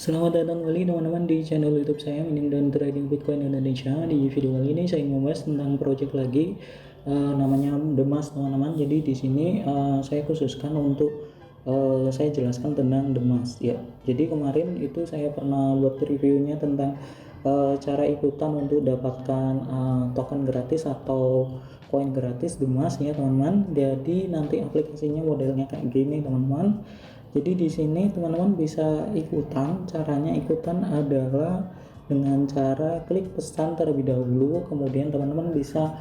Selamat datang kembali teman-teman di channel YouTube saya Mining dan Trading Bitcoin Indonesia. Di video kali ini saya ingin membahas tentang project lagi, namanya Demas teman-teman. Jadi di sini saya khususkan untuk saya jelaskan tentang Demas ya. Jadi kemarin itu saya pernah buat reviewnya tentang cara ikutan untuk dapatkan token gratis atau koin gratis Demas ya teman-teman. Jadi nanti aplikasinya modelnya kayak gini teman-teman. Jadi di sini teman-teman bisa ikutan. Caranya ikutan adalah dengan cara klik pesan terlebih dahulu, kemudian teman-teman bisa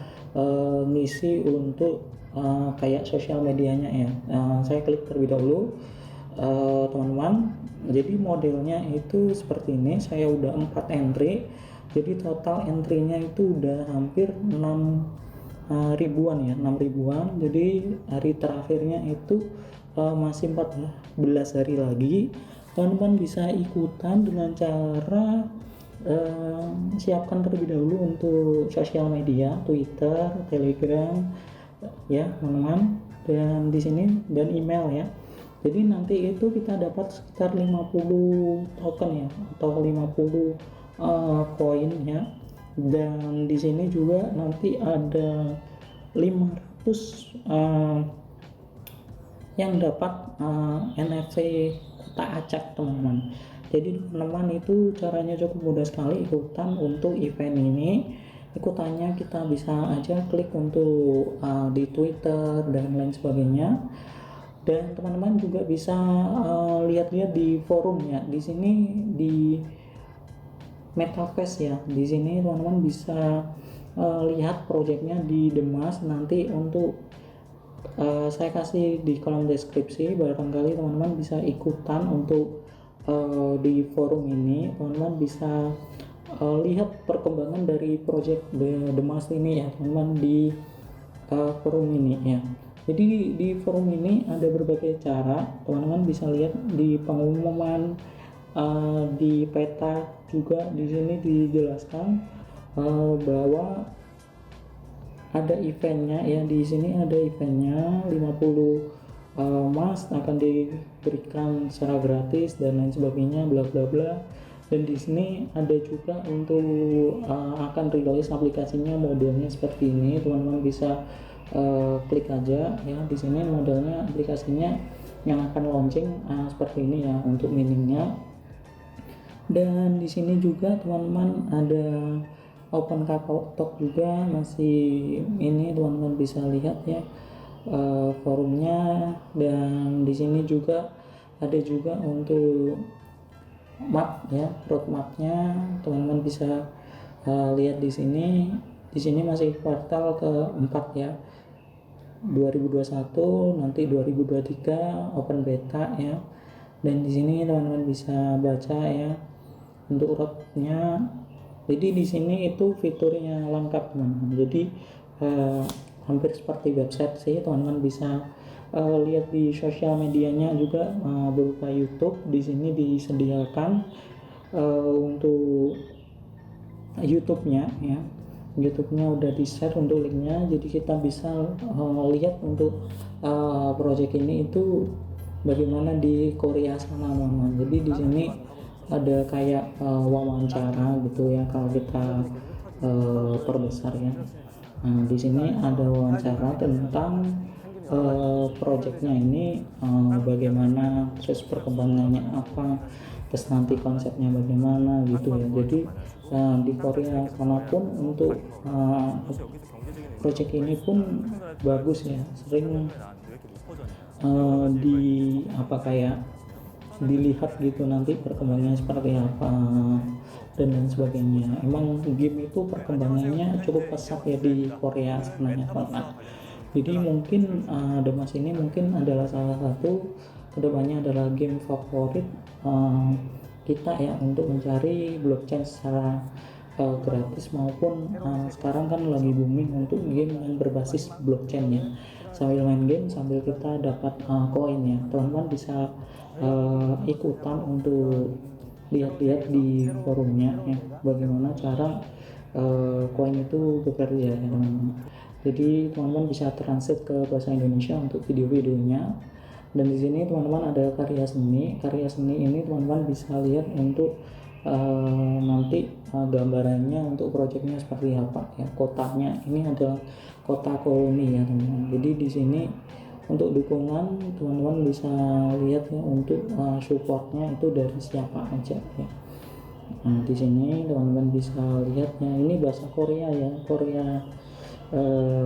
ngisi untuk kayak sosial medianya ya. Saya klik terlebih dahulu teman-teman. Jadi modelnya itu seperti ini. Saya udah 4 entry. Jadi total entry-nya itu udah hampir 6 ribuan ya, 6 ribuan. Jadi hari terakhirnya itu masih 14 hari lagi. Teman-teman bisa ikutan dengan cara siapkan terlebih dahulu untuk sosial media, Twitter, Telegram ya teman-teman, dan di sini dan email ya. Jadi nanti itu kita dapat sekitar 50 token ya, atau 50 koin ya. Dan di sini juga nanti ada 500 yang dapat NFC kota acak teman-teman. Jadi teman-teman itu caranya cukup mudah sekali ikutan untuk event ini. Ikutannya kita bisa aja klik untuk di Twitter dan lain sebagainya. Dan teman-teman juga bisa lihat-lihat di forum ya. Di sini di Metaverse ya. Di sini teman-teman bisa lihat projectnya di Demas. Nanti untuk saya kasih di kolom deskripsi, barangkali teman-teman bisa ikutan untuk di forum ini. Teman-teman bisa lihat perkembangan dari project Demas ini ya teman-teman di forum ini ya. Jadi di forum ini ada berbagai cara, teman-teman bisa lihat di pengumuman, di peta juga. Di sini dijelaskan bahwa ada eventnya ya. Di sini ada eventnya 50 emas akan diberikan secara gratis dan lain sebagainya, bla bla bla. Dan di sini ada juga untuk akan rilis aplikasinya, modelnya seperti ini. Teman-teman bisa klik aja ya. Di sini modelnya aplikasinya yang akan launching seperti ini ya untuk miningnya. Dan di sini juga teman-teman ada open talk juga masih ini, teman-teman bisa lihat ya forumnya. Dan di sini juga ada juga untuk map ya, roadmapnya teman-teman bisa lihat di sini. Di sini masih kuartal keempat ya 2021, nanti 2023 open beta ya. Dan di sini teman-teman bisa baca ya untuk roadnya. Jadi di sini itu fiturnya lengkap teman-teman. Jadi hampir seperti website sih, teman-teman bisa lihat di sosial medianya juga berupa YouTube. Di sini disediakan untuk YouTube-nya ya. YouTube-nya udah di-share untuk linknya, jadi kita bisa lihat untuk project ini itu bagaimana di Korea sana teman-teman. Jadi di sini ada kayak wawancara gitu ya kalau kita perbesar ya. Nah, di sini ada wawancara tentang projectnya ini, bagaimana, terus perkembangannya apa, terus nanti konsepnya bagaimana gitu ya. Jadi di Korea sana pun untuk project ini pun bagus ya, sering di apa kayak dilihat gitu nanti perkembangannya seperti apa dan lain sebagainya. Emang game itu perkembangannya cukup pesat ya di Korea sebenarnya teman-teman. Jadi mungkin Demas ini mungkin adalah salah satu kedepannya adalah game favorit kita ya untuk mencari blockchain secara gratis, maupun sekarang kan lagi booming untuk game yang berbasis blockchain ya. Sambil main game sambil kita dapat koin ya, teman-teman bisa ikutan untuk lihat-lihat di forumnya ya bagaimana cara koin itu bekerja ya teman-teman. Jadi teman-teman bisa translate ke bahasa Indonesia untuk video-videonya. Dan di sini teman-teman ada karya seni ini teman-teman bisa lihat untuk nanti gambarannya untuk proyeknya seperti apa ya. Kotanya ini adalah kota koloni ya teman-teman. Jadi di sini untuk dukungan teman-teman bisa lihat ya untuk supportnya itu dari siapa aja ya. Nah di sini teman-teman bisa lihat ya, ini bahasa Korea ya, Korea.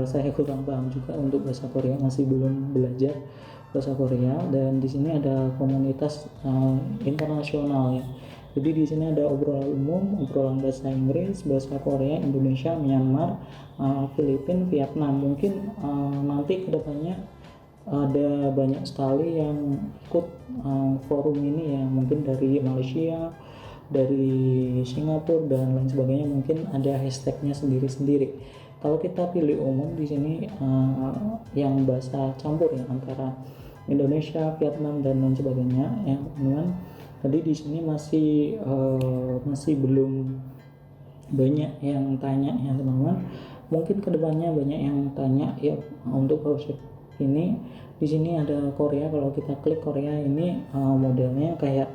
Saya kurang paham juga untuk bahasa Korea, masih belum belajar bahasa Korea. Dan di sini ada komunitas internasional ya. Jadi di sini ada obrolan umum, obrolan bahasa Inggris, bahasa Korea, Indonesia, Myanmar, Filipina, Vietnam. Mungkin nanti kedepannya ada banyak sekali yang ikut forum ini ya, mungkin dari Malaysia, dari Singapura dan lain sebagainya. Mungkin ada hashtagnya sendiri-sendiri. Kalau kita pilih umum di sini yang bahasa campur ya, antara Indonesia, Vietnam dan lain sebagainya ya teman-teman. Jadi di sini masih belum banyak yang tanya ya teman-teman. Mungkin kedepannya banyak yang tanya ya untuk proses ini. Di sini ada Korea. Kalau kita klik Korea ini modelnya kayak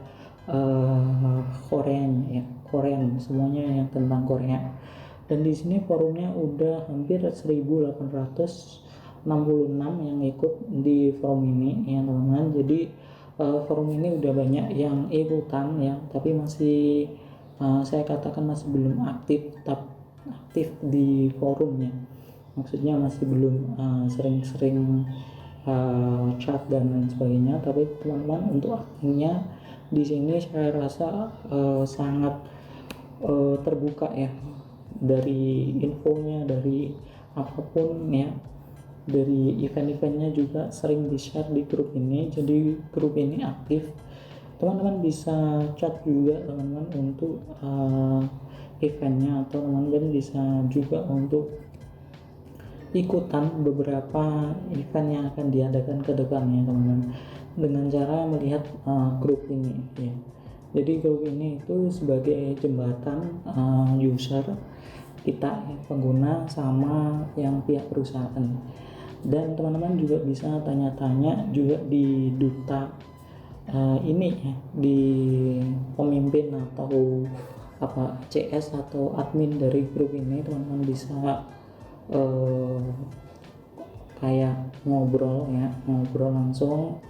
Korean semuanya yang tentang Korea. Dan di sini forumnya udah hampir 1866 yang ikut di forum ini ya teman-teman. Jadi forum ini udah banyak yang ikutan ya, tapi masih saya katakan masih belum aktif di forumnya. Maksudnya masih belum sering-sering chat dan lain sebagainya. Tapi teman-teman untuk aktifnya di sini saya rasa sangat terbuka ya, dari infonya, dari apapun ya, dari event-eventnya juga sering di-share di grup ini. Jadi grup ini aktif, teman-teman bisa chat juga teman-teman untuk eventnya, atau teman-teman bisa juga untuk ikutan beberapa event yang akan diadakan ke depannya teman-teman, dengan cara melihat grup ini ya. Jadi grup ini itu sebagai jembatan user kita ya, pengguna sama yang pihak perusahaan. Dan teman-teman juga bisa tanya-tanya juga di duta ini ya, di pemimpin atau CS atau admin dari grup ini. Teman-teman bisa kayak ngobrol langsung,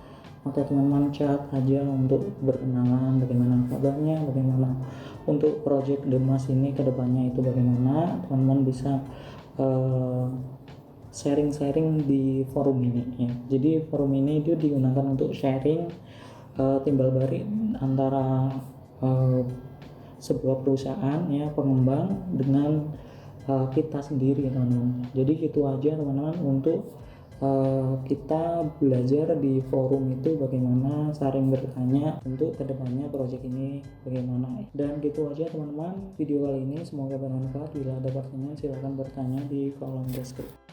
atau teman-teman chat aja untuk berkenalan bagaimana kabarnya, bagaimana untuk project Demas ini kedepannya itu bagaimana. Teman-teman bisa sharing-sharing di forum ini ya. Jadi forum ini itu digunakan untuk sharing timbal balik antara sebuah perusahaan ya, pengembang dengan kita sendiri teman-teman. Jadi gitu aja teman-teman untuk kita belajar di forum itu bagaimana saling bertanya untuk kedepannya project ini bagaimana. Dan gitu aja teman-teman video kali ini, semoga bermanfaat. Bila ada pertanyaan silahkan bertanya di kolom deskripsi.